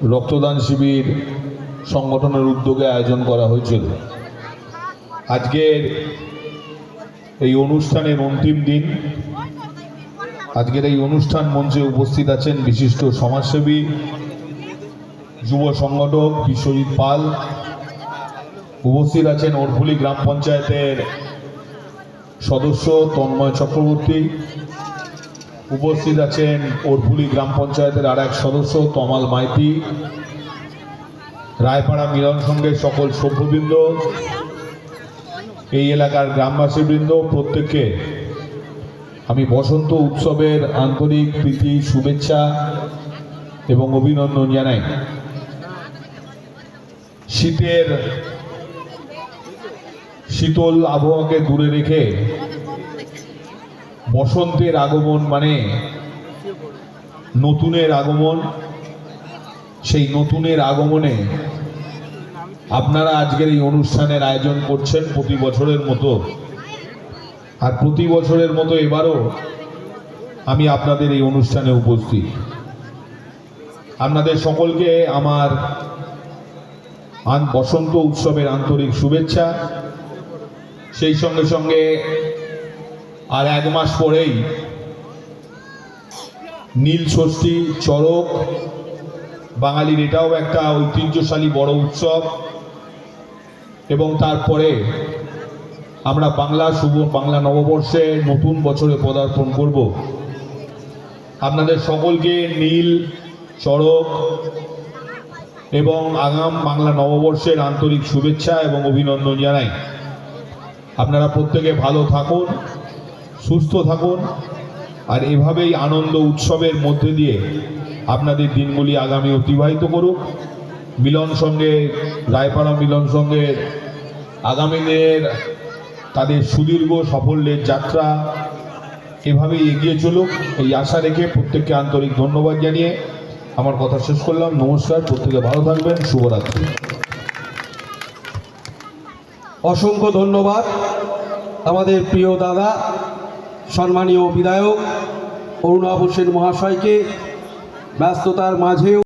রক্তদান শিবির সংগঠনের উদ্যোগে আয়োজন করা হয়েছিল। আজকের এই অনুষ্ঠানের অন্তিম দিন। আজকের এই অনুষ্ঠান মঞ্চে উপস্থিত আছেন বিশিষ্ট সমাজসেবী যুব সংগঠক বিশ্বজিৎ পাল, উপস্থিত আছেন ওরফুলি গ্রাম পঞ্চায়েতের সদস্য তন্ময় চক্রবর্তী, উপস্থিত আছেন ওরফুলি গ্রাম পঞ্চায়েতের আর এক সদস্য তমাল মাইতি, রায়পাড়া মিলন সংঘের সকল সভ্যবৃন্দ, এই এলাকার গ্রামবাসীবৃন্দ, প্রত্যেককে আমি বসন্ত উৎসবের আন্তরিক প্রীতি, শুভেচ্ছা এবং অভিনন্দন জানাই। শীতের শীতল আবহাওয়াকে দূরে রেখে বসন্তের আগমন মানে নতুনের আগমন। সেই নতুনের আগমনে আপনারা আজকের এই অনুষ্ঠানের আয়োজন করছেন প্রতি বছরের মতো। আর প্রতি বছরের মতো এবারও আমি আপনাদের এই অনুষ্ঠানে উপস্থিত। আপনাদের সকলকে আমার বসন্ত উৎসবের আন্তরিক শুভেচ্ছা। সেই সঙ্গে সঙ্গে আর এক মাস পরেই নীল ষষ্ঠী, চড়ক, বাঙালির এটাও একটা ঐতিহ্যশালী বড় উৎসব। এবং তারপরে আমরা বাংলা নববর্ষে নতুন বছরে পদার্পণ করব। আপনাদের সকলকে নীল, চড়ক এবং আগাম বাংলা নববর্ষের আন্তরিক শুভেচ্ছা এবং অভিনন্দন জানাই। আপনারা প্রত্যেকে ভালো থাকুন, সুস্থ থাকুন, আর এভাবেই আনন্দ উৎসবের মধ্যে দিয়ে আপনাদের দিনগুলি আগামী অতিবাহিত করুক। মিলন সংঘে, রায়পাড়া মিলন সংঘের আগামী দিনের তাদের সুদীর্ঘ সাফল্যের যাত্রা এভাবেই এগিয়ে চলুক, এই আশা রেখে প্রত্যেককে আন্তরিক ধন্যবাদ জানিয়ে আমার কথা শেষ করলাম। নমস্কার, প্রত্যেকে ভালো থাকবেন, শুভরাত্রি। অসংখ্য ধন্যবাদ আমাদের প্রিয় দাদা সম্মানীয় বিধায়ক অরুণাভ সেন মহাশয়কে। ব্যস্ততার মাঝেও